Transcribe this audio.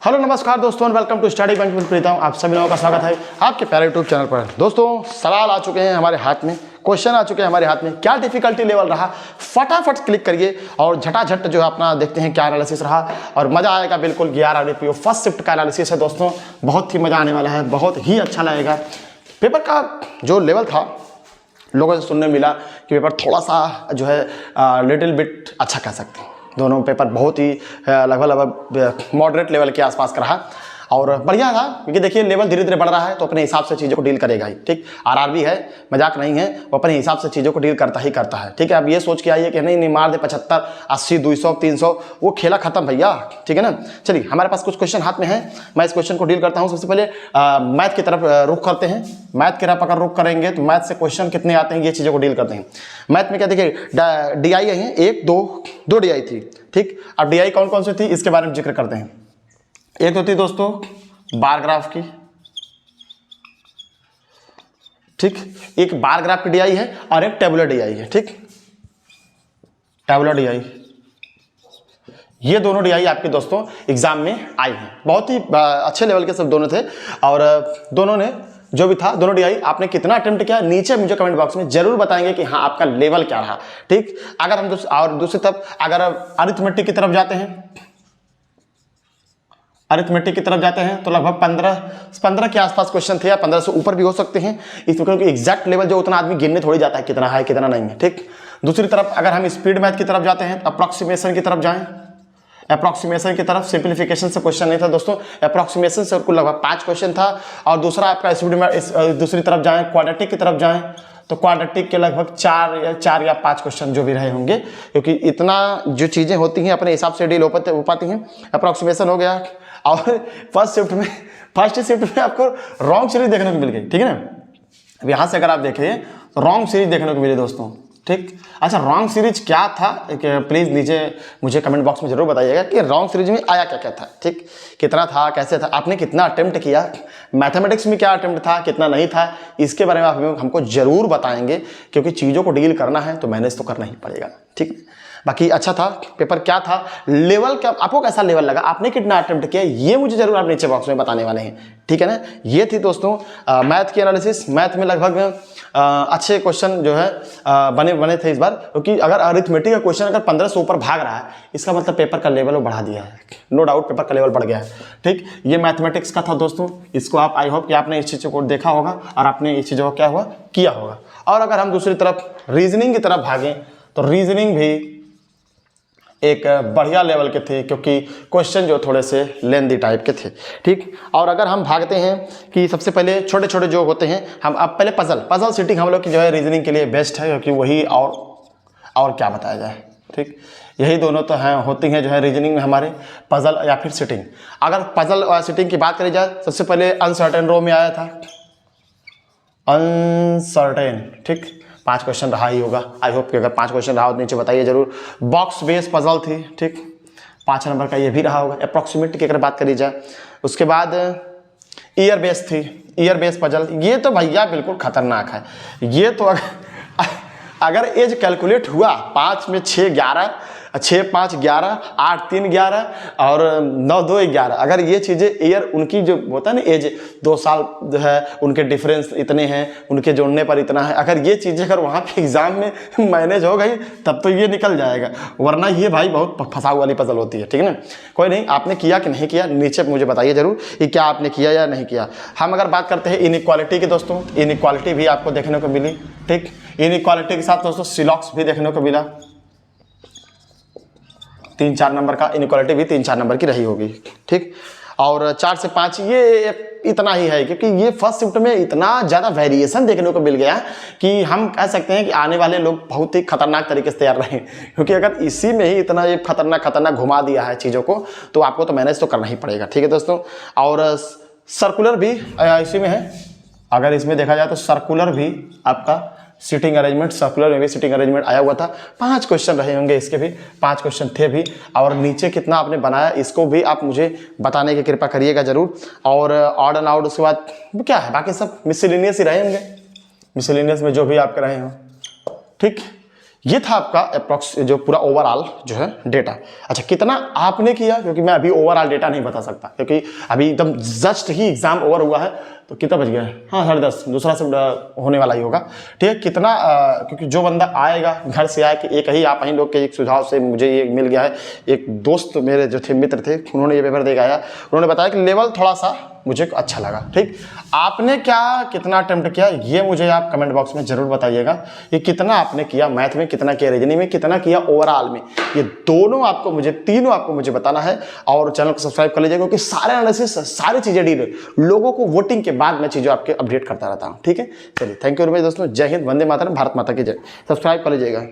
Hello नमस्कार दोस्तों, welcome to study bank with Pritam. आप सभी लोगों का स्वागत है आपके प्यारे यूट्यूब चैनल पर। दोस्तों सवाल आ चुके हैं हमारे हाथ में, क्वेश्चन आ चुके हैं हमारे हाथ में। क्या डिफिकल्टी लेवल रहा, फटाफट क्लिक करिए और झटाझट जो है अपना देखते हैं क्या एनालिसिस रहा और मजा आएगा बिल्कुल। 11 RPO फर्स्ट शिफ्ट का एनालिसिस है दोस्तों, बहुत ही मजा आने वाला है, बहुत ही अच्छा लगेगा। पेपर का जो लेवल था, लोगों से सुनने मिला कि पेपर थोड़ा सा जो है लिटिल बिट अच्छा कह सकते हैं। दोनों पेपर बहुत ही लगभग मॉडरेट लेवल के आसपास का रहा और बढ़िया था, क्योंकि देखिए लेवल धीरे धीरे बढ़ रहा है तो अपने हिसाब से चीज़ों को डील करेगा ही। ठीक, RRB है, मजाक नहीं है, वो अपने हिसाब से चीज़ों को डील करता ही करता है। ठीक है, अब ये सोच के आइए कि नहीं मार दे 75, 80, 200, 300, वो खेला खत्म भैया। ठीक है ना। चलिए हमारे पास कुछ क्वेश्चन हाथ में है, मैं इस क्वेश्चन को डील करता हूँ। सबसे पहले मैथ की तरफ रुख करते हैं। मैथ की तरफ अगर रुख करेंगे तो मैथ से क्वेश्चन कितने आते हैं ये चीज़ों को डील करते हैं। मैथ में क्या देखिए, DI है, 1 2 DI थी। ठीक, अब DI कौन कौन सी थी इसके बारे में जिक्र करते हैं। एक तो थी दोस्तों बार ग्राफ की। ठीक, एक बार ग्राफ की DI है और एक टेबुलर DI है। ठीक, टेबुलर DI, ये दोनों DI आपके दोस्तों एग्जाम में आई हैं। बहुत ही अच्छे लेवल के सब दोनों थे और दोनों ने जो भी था, दोनों DI आपने कितना अटेम्प्ट किया नीचे मुझे कमेंट बॉक्स में जरूर बताएंगे कि हाँ आपका लेवल क्या रहा। ठीक, अगर हम दूसरी तरफ अगर अरिथमेटिक की तरफ जाते हैं, अरिथमेटिक की तरफ जाते हैं तो लगभग 15 के आसपास क्वेश्चन थे या 15 से ऊपर भी हो सकते हैं। इसमें क्योंकि एग्जैक्ट लेवल जो उतना आदमी गिनने थोड़ी जाता है कितना है कितना नहीं है। ठीक, दूसरी तरफ अगर हम स्पीड मैथ की तरफ जाते हैं, अप्रॉक्सीमेशन की तरफ जाएं, अप्रॉक्सीमेशन की तरफ सिंप्लीफिकेशन से क्वेश्चन नहीं था दोस्तों, अप्रॉक्सीमेशन से कुल लगभग 5 क्वेश्चन था। और दूसरा आपका स्पीड मैथ, दूसरी तरफ जाएं क्वाड्रेटिक की तरफ जाएं तो क्वाड्रेटिक के लगभग 4 या 5 क्वेश्चन जो भी रहे होंगे, क्योंकि इतना जो चीज़ें होती हैं अपने हिसाब से डील हो पाती हैं। अप्रॉक्सीमेशन हो गया और फर्स्ट शिफ्ट में आपको रॉन्ग सीरीज देखने को मिल गई। ठीक है ना। अब यहाँ से अगर आप देखें तो रॉन्ग सीरीज देखने को मिली दोस्तों। ठीक, अच्छा रॉन्ग सीरीज क्या था प्लीज़ नीचे मुझे कमेंट बॉक्स में जरूर बताइएगा कि रॉन्ग सीरीज में आया क्या क्या था। ठीक, कितना था, कैसे था, आपने कितना अटेम्प्ट किया, मैथमेटिक्स में क्या अटेम्प्ट था, कितना नहीं था, इसके बारे में आप हमको जरूर बताएंगे, क्योंकि चीज़ों को डील करना है तो मैनेज तो करना ही पड़ेगा। ठीक, बाकी अच्छा था पेपर। क्या था लेवल, क्या आपको कैसा लेवल लगा, आपने कितना अटेम्प्ट किया, ये मुझे जरूर आप नीचे बॉक्स में बताने वाले हैं। ठीक है ना। ये थी दोस्तों मैथ की एनालिसिस। मैथ में लगभग अच्छे क्वेश्चन जो है बने थे इस बार, क्योंकि अगर अरिथमेटिक का क्वेश्चन अगर 15 से ऊपर भाग रहा है इसका मतलब पेपर का लेवल वो बढ़ा दिया है, नो डाउट पेपर का लेवल बढ़ गया है। ठीक, ये मैथमेटिक्स का था दोस्तों। इसको आप आई होप कि आपने इस चीज़ों को देखा होगा और आपने इस चीज़ों को क्या हुआ किया होगा। और अगर हम दूसरी तरफ रीजनिंग की तरफ भागें तो रीजनिंग भी एक बढ़िया लेवल के थे, क्योंकि क्वेश्चन जो थोड़े से लेंदी टाइप के थे। ठीक, और अगर हम भागते हैं कि सबसे पहले छोटे छोटे जो होते हैं, हम अब पहले पजल सीटिंग हम लोग की जो है रीजनिंग के लिए बेस्ट है, क्योंकि वही और क्या बताया जाए। ठीक, यही दोनों तो हैं होती हैं जो है रीजनिंग में हमारे, पजल या फिर सिटिंग। अगर पजल और सिटिंग की बात करी जाए, सबसे पहले अनसर्टेन रो में आया था अनसर्टेन। ठीक, 5 क्वेश्चन रहा ही होगा, आई होप कि अगर 5 क्वेश्चन रहा हो तो नीचे बताइए जरूर। बॉक्स बेस पजल थी। ठीक, 5 नंबर का ये भी रहा होगा। अप्रॉक्सीमेट की अगर बात करी जाए, उसके बाद ईयर बेस थी, ईयर बेस पजल। ये तो भैया बिल्कुल खतरनाक है। ये तो अगर एज कैलकुलेट हुआ 5 में 6 11, 6 5 11, 8 3 11 और 9 2 11, अगर ये चीज़ें ईयर उनकी जो होता है ना एज 2 साल जो है उनके डिफरेंस इतने हैं, उनके जोड़ने पर इतना है, अगर ये चीज़ें अगर वहाँ पे एग्जाम में मैनेज हो गई तब तो ये निकल जाएगा, वरना ये भाई बहुत फंसाव वाली पजल होती है। ठीक है ना। कोई नहीं, आपने किया कि नहीं किया नीचे मुझे बताइए जरूर कि क्या आपने किया या नहीं किया। हम अगर बात करते हैं इनइक्वालिटी की दोस्तों, इनइक्वालिटी भी आपको देखने को मिली। ठीक, इनइक्वालिटी के साथ दोस्तों सिलॉक्स भी देखने को मिला, 3-4 नंबर का। इनइक्वालिटी भी 3-4 नंबर की रही होगी। ठीक, और 4 से 5 ये इतना ही है, क्योंकि ये फर्स्ट शिफ्ट में इतना ज़्यादा वेरिएशन देखने को मिल गया कि हम कह सकते हैं कि आने वाले लोग बहुत ही खतरनाक तरीके से तैयार रहे, क्योंकि अगर इसी में ही इतना ये खतरनाक घुमा दिया है चीज़ों को तो आपको तो मैनेज तो करना ही पड़ेगा। ठीक है दोस्तों। और सर्कुलर भी इसी में है। अगर इसमें देखा जाए तो सर्कुलर भी आपका सीटिंग अरेंजमेंट, सर्कुलर में भी सीटिंग अरेंजमेंट आया हुआ था। 5 क्वेश्चन रहे होंगे, इसके भी 5 क्वेश्चन थे भी। और नीचे कितना आपने बनाया इसको भी आप मुझे बताने की कृपा करिएगा जरूर। और ऑड एंड आउट उसके बाद क्या है, बाकी सब मिसलिनियस ही रहे होंगे, मिसलिनियस में जो भी आपके रहे हों। ठीक, ये था आपका अप्रॉक्स जो पूरा ओवरऑल जो है डेटा। अच्छा कितना आपने किया, क्योंकि मैं अभी ओवरऑल डेटा नहीं बता सकता, क्योंकि अभी एकदम जस्ट ही एग्जाम ओवर हुआ है। तो कितना बज गया है? हाँ 10:30, दूसरा से होने वाला ही होगा। ठीक है, कितना क्योंकि जो बंदा आएगा घर से आए कि एक ही आप ही लोग के एक सुझाव से मुझे ये मिल गया है। एक दोस्त मेरे जो थे, मित्र थे, उन्होंने ये पेपर देकर आया, उन्होंने बताया कि लेवल थोड़ा सा मुझे अच्छा लगा। ठीक, आपने क्या कितना अटेम्प्ट किया ये मुझे आप कमेंट बॉक्स में जरूर बताइएगा। ये कितना आपने किया मैथ में, कितना किया रीजनिंग में, कितना किया ओवरऑल में, ये दोनों आपको मुझे, तीनों आपको मुझे बताना है। और चैनल को सब्सक्राइब कर लीजिएगा, क्योंकि सारे एनालिसिस, सारी चीजें डील लोगों को वोटिंग के बाद मैं चीजें आपके अपडेट करता रहता हूँ। ठीक है, चलिए थैंक यू वेरी मच दोस्तों। जय हिंद, वंदे मातरम, भारत माता की जय। सब्सक्राइब कर लीजिएगा।